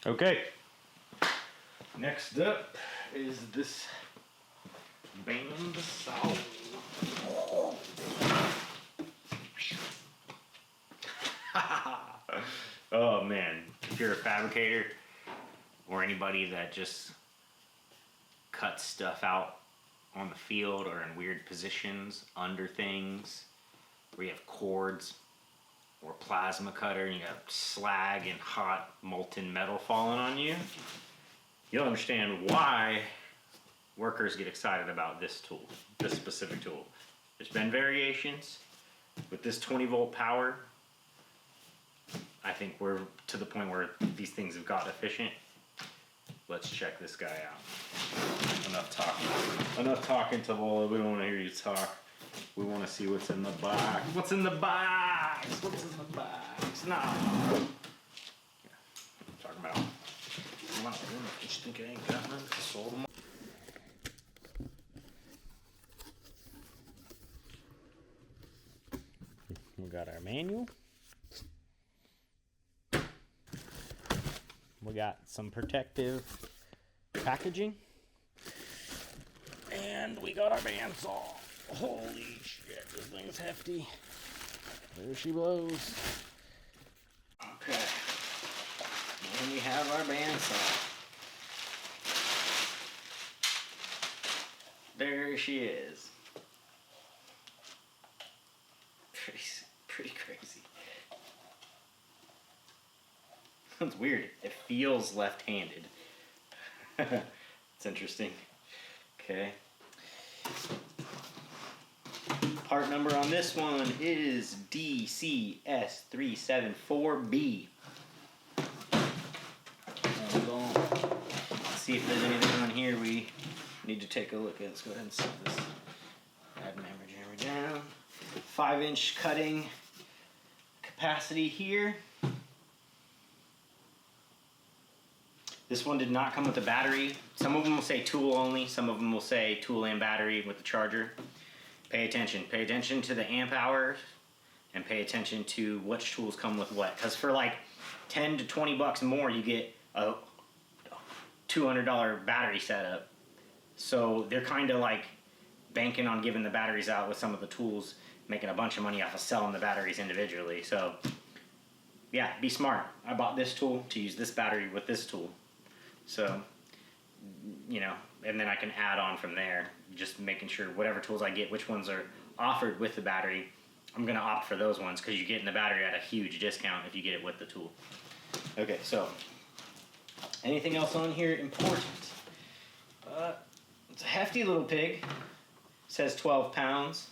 Okay, next up is this bandsaw. Oh man, if you're a fabricator or anybody that just cuts stuff out on the field or in weird positions under things where you have cords or plasma cutter and you got slag and hot molten metal falling on you, you'll understand why workers get excited about this tool, this specific tool. There's been variations with this 20-volt power. I think we're to the point where these things have got efficient. Let's check this guy out. Enough talking, Tavola. We don't want to hear you talk. We want to see what's in the box. What's in the box? What's in the box? No. Yeah, I'm talking about. Come on, you think I ain't got none? Sold them. We got our manual. We got some protective packaging. And we got our bandsaw. Holy shit, this thing's hefty. There she blows. Okay. And we have our bandsaw. There she is. Pretty crazy. That's weird. It feels left-handed. It's interesting. Okay. Part number on this one is DCS374B. Let's see if there's anything on here we need to take a look at. Let's go ahead and set this add memory jammer down. 5-inch cutting capacity here. This one did not come with a battery. Some of them will say tool only, some of them will say tool and battery with the charger. Pay attention. Pay attention to the amp hours and pay attention to which tools come with what. Because for like 10 to 20 bucks more, you get a $200 battery setup. So they're kind of like banking on giving the batteries out with some of the tools, making a bunch of money off of selling the batteries individually. So yeah, be smart. I bought this tool to use this battery with this tool. So, you know, and then I can add on from there, just making sure whatever tools I get, which ones are offered with the battery, I'm going to opt for those ones because you're getting the battery at a huge discount if you get it with the tool. Okay, so anything else on here important? It's a hefty little pig. It says 12 pounds.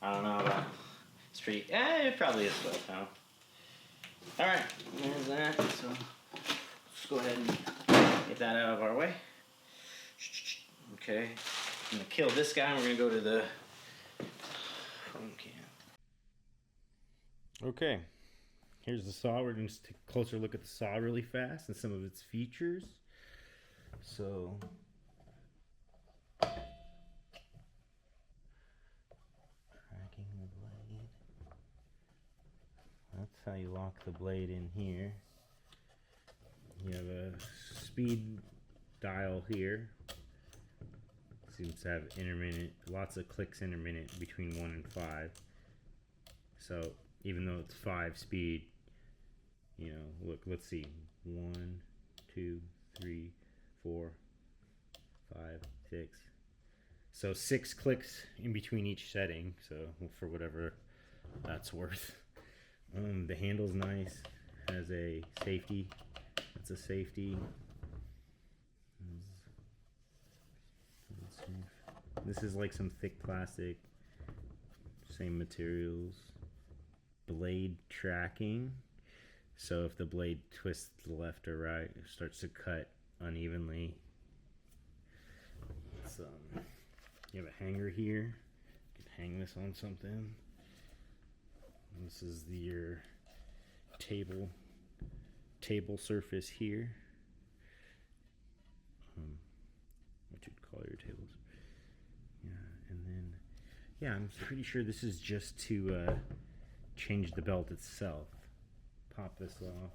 I don't know about, it's pretty, it probably is 12 pounds. All right, there's that. So let's go ahead and get that out of our way. Okay, I'm gonna kill this guy and we're gonna go to the phone can. Okay, here's the saw. We're gonna just take a closer look at the saw really fast and some of its features. So, cracking the blade. That's how you lock the blade in here. You have a speed dial here. Seems to have intermittent, lots of clicks intermittent between 1 and 5. So even though it's 5 speed, you know, look, let's see, 1, 2, 3, 4, 5, 6. So 6 clicks in between each setting. So for whatever that's worth. The handle's nice. Has a safety. That's a safety. This is like some thick plastic. Same materials. Blade tracking. So if the blade twists to the left or right, it starts to cut unevenly. It's, you have a hanger here. You can hang this on something. And this is your table surface here. What you'd call your tables. Yeah, and then, yeah, I'm pretty sure this is just to change the belt itself. Pop this off.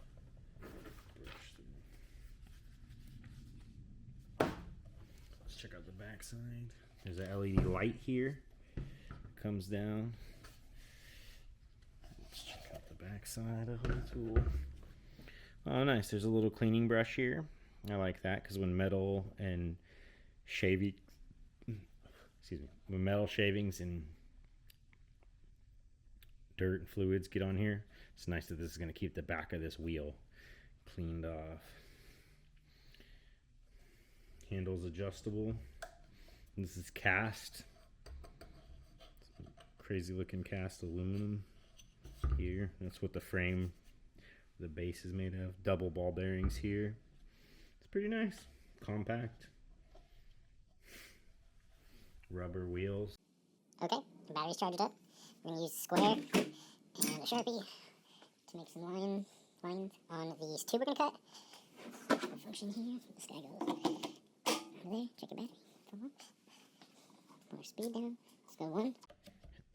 check out the back side. There's an LED light here. Comes down. Let's check out the back side of the tool. Oh, nice. There's a little cleaning brush here. I like that because when metal and shaving, when metal shavings and dirt and fluids get on here, it's nice that this is going to keep the back of this wheel cleaned off. Handle's adjustable. This is cast. Crazy looking cast aluminum here. That's what the frame, the base is made of. Double ball bearings here. It's pretty nice. Compact. Rubber wheels. Okay, the battery's charged up. I'm going to use a square and a Sharpie to make some lines on these two we're going to cut. The function here, this guy goes over there, check your battery, come on. More speed down, let's go 1. Hit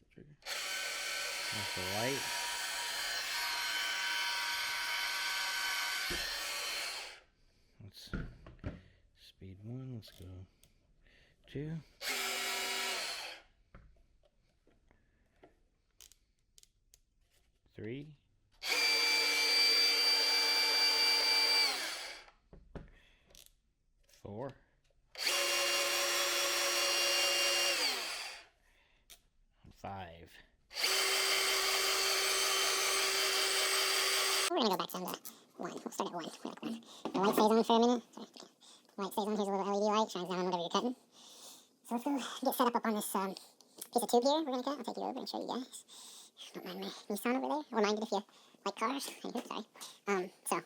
the trigger. That's the light. Let's speed 1, let's go 2. 3. 4. 5. We're going to go back down to 1. We'll start at 1. The light stays on for a minute. Sorry. The light stays on. Here's a little LED light. Shines down on whatever you're cutting. So let's go get set up on this piece of tube here we're going to cut. I'll take you over and show you guys. Don't mind my Nissan over there. Or mind it if you like cars. Anywho, sorry.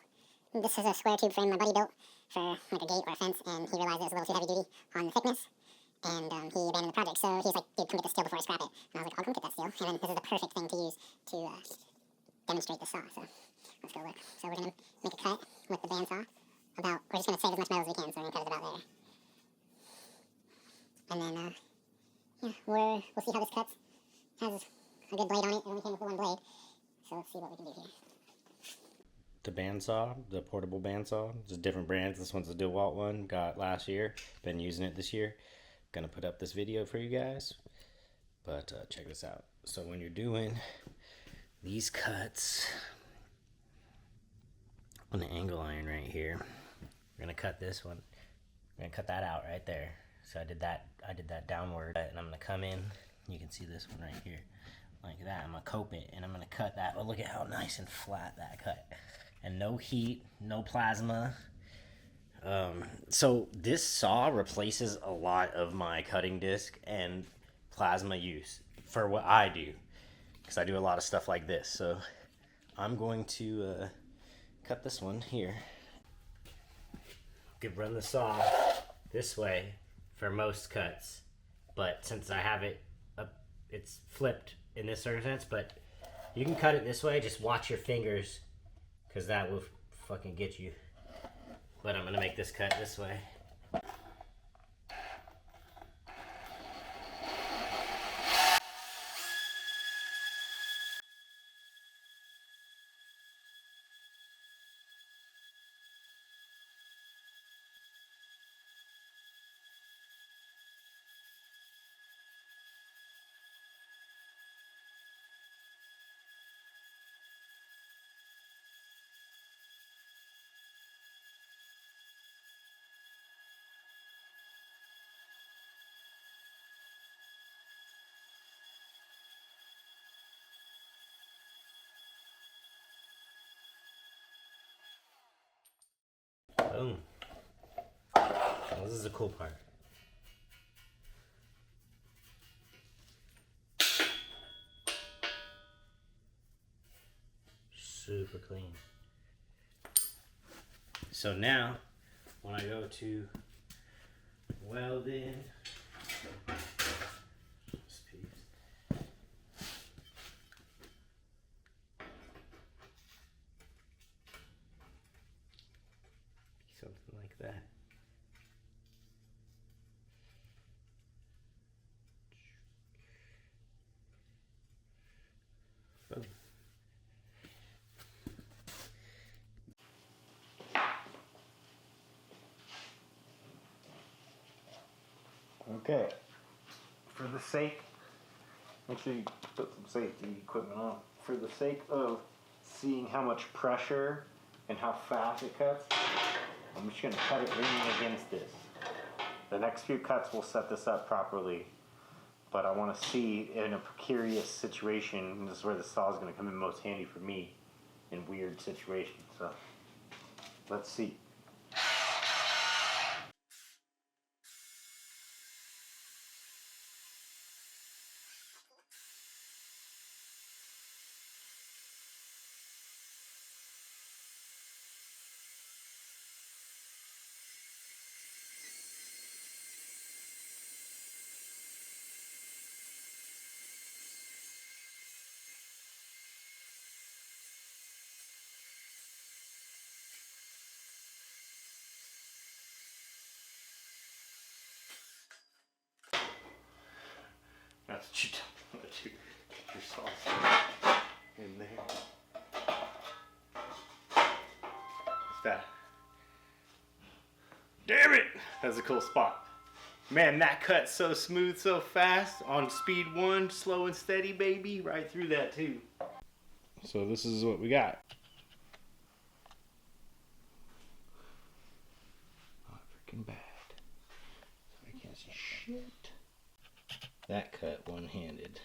So this is a square tube frame my buddy built for like a gate or a fence, and he realized it was a little too heavy duty on the thickness. And he abandoned the project. So he's like, dude, come get the steel before I scrap it. And I was like, I'll come get that steel. And then this is the perfect thing to use to demonstrate the saw. So let's go look. So we're going to make a cut with the bandsaw. We're just going to save as much metal as we can, so we're going to cut it about there. And then, yeah, we'll see how this cuts. Has a good blade on it. It only came with the one blade. So let's see what we can do here. The bandsaw, the portable bandsaw, it's a different brand. This one's a Dewalt one, got last year. Been using it this year. Gonna put up this video for you guys. But check this out. So when you're doing these cuts on the angle iron right here, we're gonna cut this one. We're gonna cut that out right there. So I did that downward, and I'm gonna come in. You can see this one right here, like that. I'm gonna cope it, and I'm gonna cut that. Oh, look at how nice and flat that cut. And no heat, no plasma. So this saw replaces a lot of my cutting disc and plasma use for what I do, because I do a lot of stuff like this. So I'm going to cut this one here. Could run the saw this way for most cuts, but since I have it up, it's flipped in this circumstance. But you can cut it this way. Just watch your fingers, because that will fucking get you. But I'm gonna make this cut this way. Boom. Well, this is the cool part. Super clean. So now, when I go to weld in this piece, something like that. Boom. Okay, for the sake, make sure you put some safety equipment on. For the sake of seeing how much pressure and how fast it cuts, I'm just going to cut it leaning against this. The next few cuts will set this up properly, but I want to see in a precarious situation, and this is where the saw is going to come in most handy for me in weird situations. So let's see. That's what you do. Let you get your sauce in there. What's that? Damn it! That's a cool spot. Man, that cut so smooth, so fast on speed 1, slow and steady, baby. Right through that too. So this is what we got. Oh, freaking bad. I can't see shit. That cut one-handed.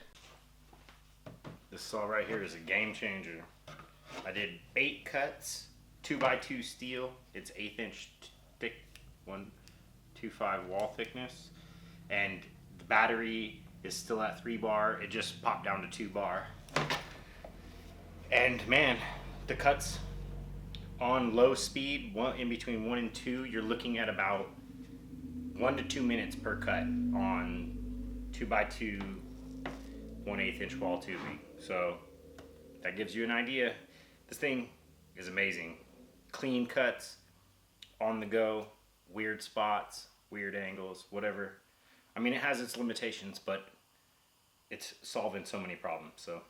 This saw right here is a game changer. I did 8 cuts, 2x2 steel. It's 1/8 inch thick, 1.25 wall thickness, and the battery is still at 3 bar. It just popped down to 2 bar. And man, the cuts on low speed, in between 1 and 2, you're looking at about 1 to 2 minutes per cut on 2x2 1/8 inch wall tubing. So that gives you an idea. This thing is amazing. Clean cuts, on the go, weird spots, weird angles, whatever. I mean, it has its limitations, but it's solving so many problems. So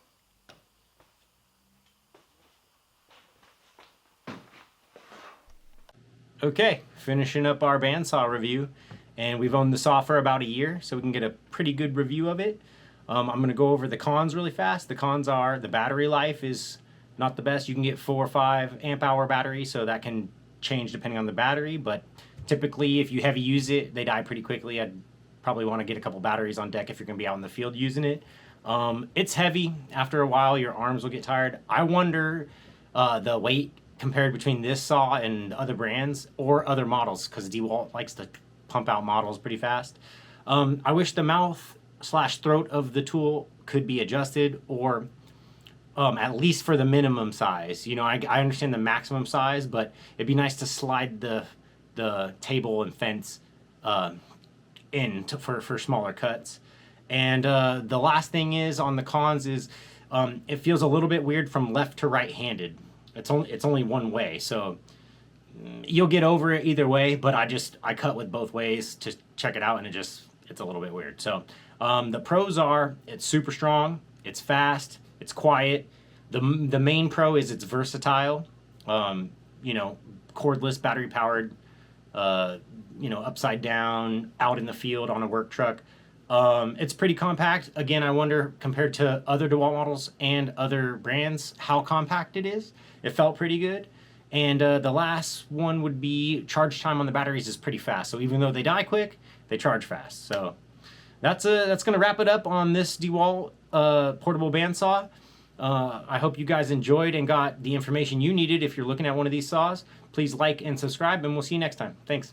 okay, finishing up our bandsaw review, and we've owned the saw for about a year, so we can get a pretty good review of it. I'm going to go over the cons really fast. The cons are the battery life is not the best. You can get 4 or 5 amp hour battery, so that can change depending on the battery, but typically if you heavy use it, they die pretty quickly. I'd probably want to get a couple batteries on deck if you're going to be out in the field using it. It's heavy. After a while, your arms will get tired. I wonder the weight compared between this saw and other brands or other models, because Dewalt likes to pump out models pretty fast. I wish the mouth/throat of the tool could be adjusted, or at least for the minimum size. You know, I understand the maximum size, but it'd be nice to slide the table and fence in for smaller cuts. And the last thing is on the cons is it feels a little bit weird from left to right-handed. It's only one way, so you'll get over it either way, but I cut with both ways to check it out, and it's a little bit weird. So the pros are it's super strong, it's fast, it's quiet. The main pro is it's versatile. You know, cordless, battery powered, you know, upside down, out in the field on a work truck. It's pretty compact. Again, I wonder, compared to other DeWalt models and other brands, how compact it is. It felt pretty good. And the last one would be charge time on the batteries is pretty fast. So even though they die quick, they charge fast. So that's going to wrap it up on this DeWalt portable bandsaw. I hope you guys enjoyed and got the information you needed if you're looking at one of these saws. Please like and subscribe, and we'll see you next time. Thanks.